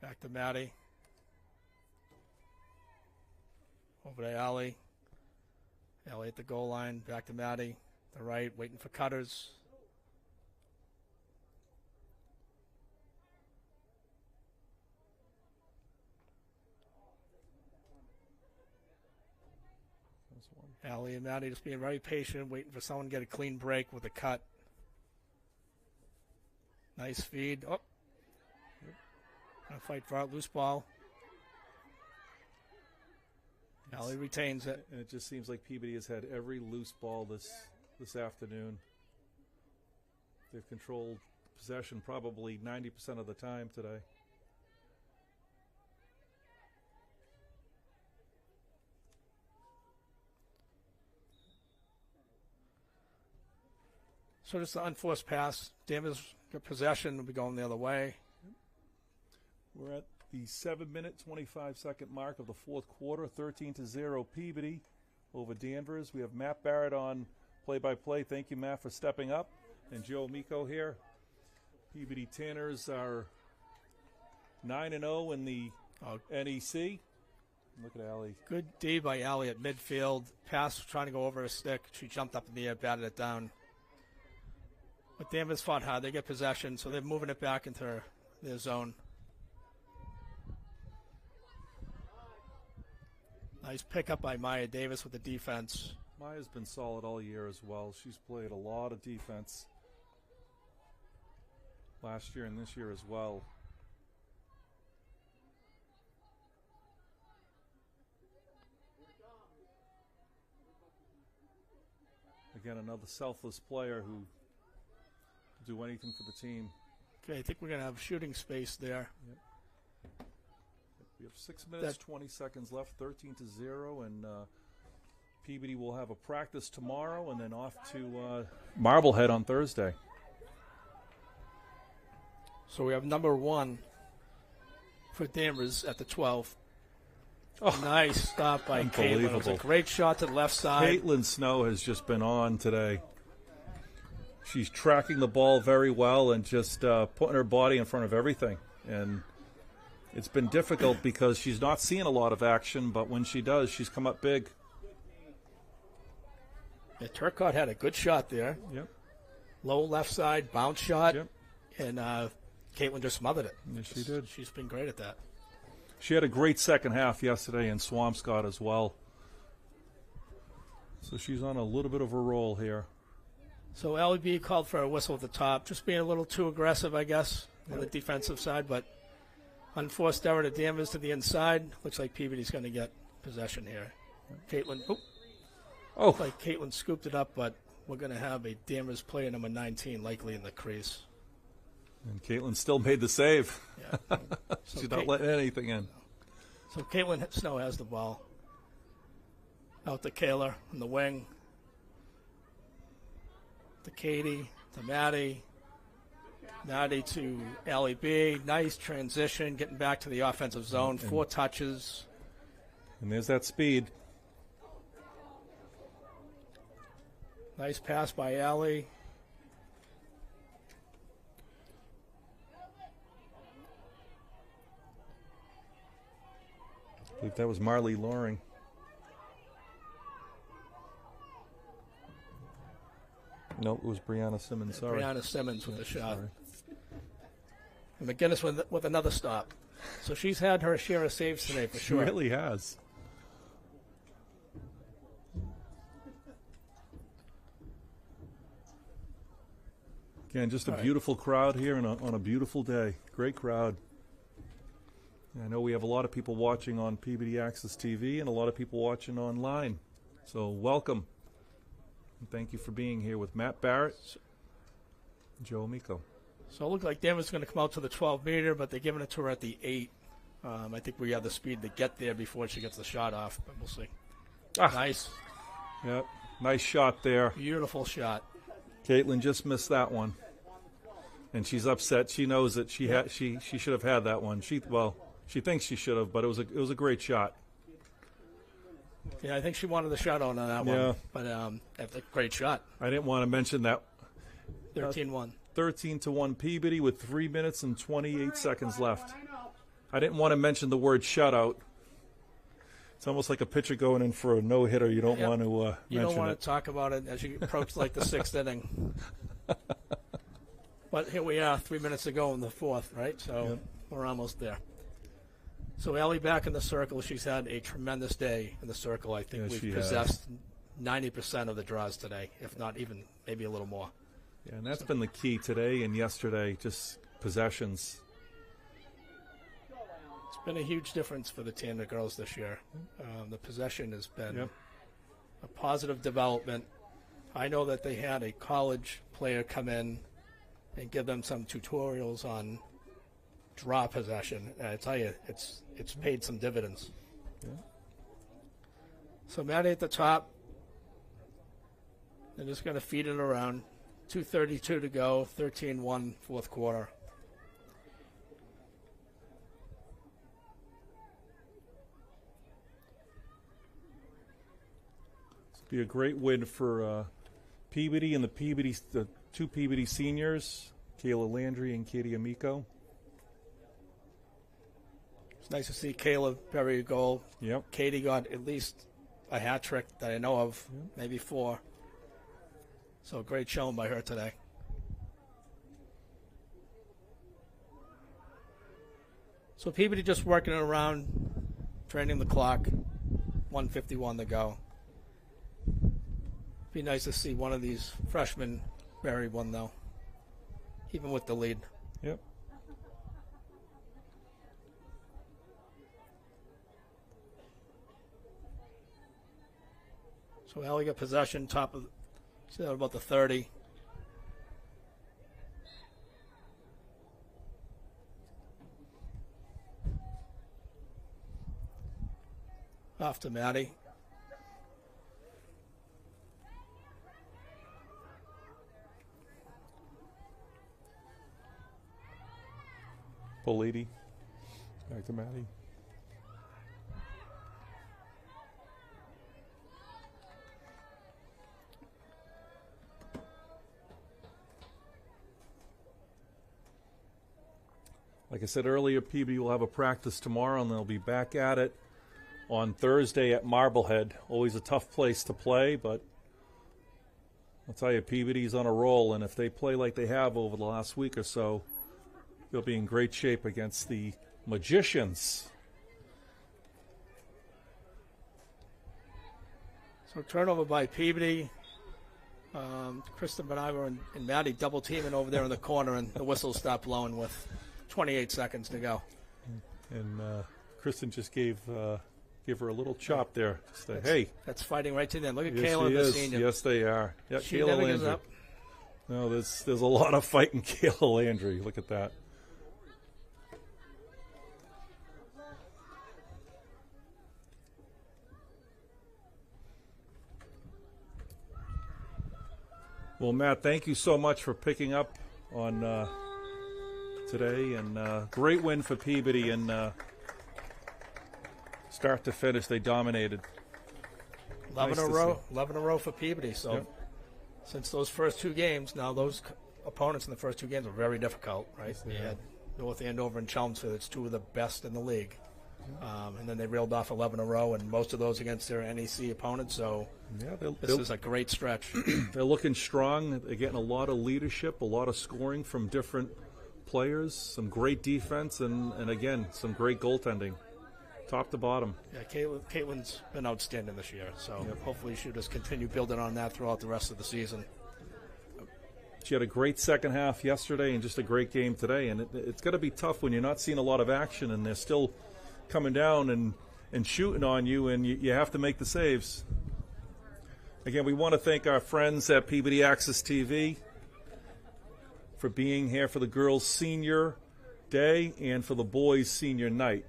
Back to Maddie. Over to Allie. Allie at the goal line. Back to Maddie. The right, waiting for cutters. Allie and Maddie just being very patient, waiting for someone to get a clean break with a cut. Nice feed. Oh. Gonna fight for out loose ball. Allie retains it. And it just seems like Peabody has had every loose ball this afternoon. They've controlled possession probably 90% of the time today. So just an unforced pass. Danvers got possession. Will be going the other way. We're at the 7-minute, 25-second mark of the fourth quarter. 13-0 Peabody over Danvers. We have Matt Barrett on play-by-play. Thank you, Matt, for stepping up. And Joe Amico here. Peabody Tanners are 9-0 in the NEC. Look at Allie. Good D by Allie at midfield. Pass trying to go over a stick. She jumped up in the air, batted it down. But Danvers fought hard. They get possession, so they're moving it back into their zone. Nice pickup by Maya Davis with the defense. Maya's been solid all year as well. She's played a lot of defense last year and this year as well. Again, another selfless player who will do anything for the team. Okay, I think we're going to have shooting space there. Yep. We have 6 minutes, 20 seconds left, 13-0, and Peabody will have a practice tomorrow and then off to Marblehead on Thursday. So we have number 1 for Danvers at the 12. Oh, nice stop by Caitlin. It was a great shot to the left side. Caitlin Snow has just been on today. She's tracking the ball very well and just putting her body in front of everything. And it's been difficult because she's not seeing a lot of action, but when she does, she's come up big. Yeah, Turcotte had a good shot there. Yep. Low left side, bounce shot. Yep. And Caitlin just smothered it. Yes, she did. She's been great at that. She had a great second half yesterday in Swampscott as well. So she's on a little bit of a roll here. So LB called for a whistle at the top, just being a little too aggressive, I guess, on the defensive side. But unforced error to Danvers to the inside. Looks like Peabody's going to get possession here. Caitlin, looks like Caitlin scooped it up, but we're going to have a Danvers player number 19 likely in the crease. And Caitlin still made the save. Yeah. She's not letting anything in. So Caitlin Snow has the ball. Out to Kayla in the wing. To Katie, to Maddie. Maddie to Allie B. Nice transition, getting back to the offensive zone. 4 touches. And there's that speed. Nice pass by Allie. I believe that was Marley Loring. No, it was Brianna Simmons. Sorry. Brianna Simmons with the shot. Sorry. And McGinnis with another stop. So she's had her share of saves today for sure. She really has. Again, just a beautiful crowd here on a beautiful day. Great crowd. I know we have a lot of people watching on Peabody Access TV and a lot of people watching online. So welcome. And thank you for being here with Matt Barrett, Joe Amico. So it looked like Danvers going to come out to the 12-meter, but they're giving it to her at the 8. I think we have the speed to get there before she gets the shot off, but we'll see. Nice. Yep, nice shot there. Beautiful shot. Caitlin just missed that one, and she's upset. She knows that she should have had that one. She thinks she should have, but it was a great shot. Yeah, I think she wanted the shot on that one. But that's a great shot. I didn't want to mention that. 13-1. 13-1 Peabody with 3 minutes and 28 seconds left. I didn't want to mention the word shutout. It's almost like a pitcher going in for a no-hitter. You don't want to mention it. You don't want to talk about it as you approach like the sixth inning. But here we are 3 minutes ago in the fourth, right? So we're almost there. So Ellie back in the circle. She's had a tremendous day in the circle. I think we've possessed 90% of the draws today, if not even maybe a little more. Yeah, and that's been the key today and yesterday, just possessions. It's been a huge difference for the team, the girls this year. The possession has been a positive development. I know that they had a college player come in and give them some tutorials on draw possession. And I tell you, it's paid some dividends. Yeah. So Maddie at the top. They're just going to feed it around. 2:32 to go, 13-1 fourth quarter. This will be a great win for Peabody and the two Peabody seniors, Kayla Landry and Katie Amico. It's nice to see Kayla bury a goal. Yep. Katie got at least a hat trick that I know of, maybe 4. So great showing by her today. So Peabody just working it around, training the clock, 1:51 to go. Be nice to see one of these freshmen bury one, though, even with the lead. Yep. So Ellie got possession, top of, she's at about the 30. Off to Maddie. Peabody. Back to Maddie. Like I said earlier, Peabody will have a practice tomorrow, and they'll be back at it on Thursday at Marblehead. Always a tough place to play, but I'll tell you, Peabody's on a roll, and if they play like they have over the last week or so, they'll be in great shape against the Magicians. So turnover by Peabody. Kristen Beniver and Maddie double teaming over there in the corner, and the whistles stop blowing with 28 seconds to go. And Kristen just gave her a little chop there. Say, hey. That's fighting right to the end. Look at Yes, Kayla, the is. senior. Yes, they are. Yep, She Kayla never gives Landry. up. No, there's a lot of fight in Kayla Landry. Look at that. Well, Matt, thank you so much for picking up on today, and great win for Peabody, and start to finish they dominated. 11 Nice in a to row, see. 11 in a row for Peabody. So Yep. since those first 2 games, now those opponents in the first 2 games were very difficult, right? Yes, You had North Andover and Chelmsford. It's 2 of the best in the league. And then they reeled off 11 in a row, and most of those against their NEC opponents. So this is a great stretch. They're looking strong. They're getting a lot of leadership, a lot of scoring from different players, some great defense, and again, some great goaltending, top to bottom. Yeah, Caitlin's been outstanding this year. So hopefully she'll just continue building on that throughout the rest of the season. She had a great second half yesterday and just a great game today. And it's got to be tough when you're not seeing a lot of action and they're still coming down and shooting on you, and you have to make the saves. Again, we want to thank our friends at Peabody Access TV for being here for the girls' senior day and for the boys' senior night.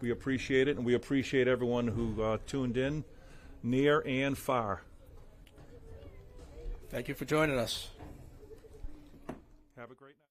We appreciate it, and we appreciate everyone who tuned in near and far. Thank you for joining us. Have a great night.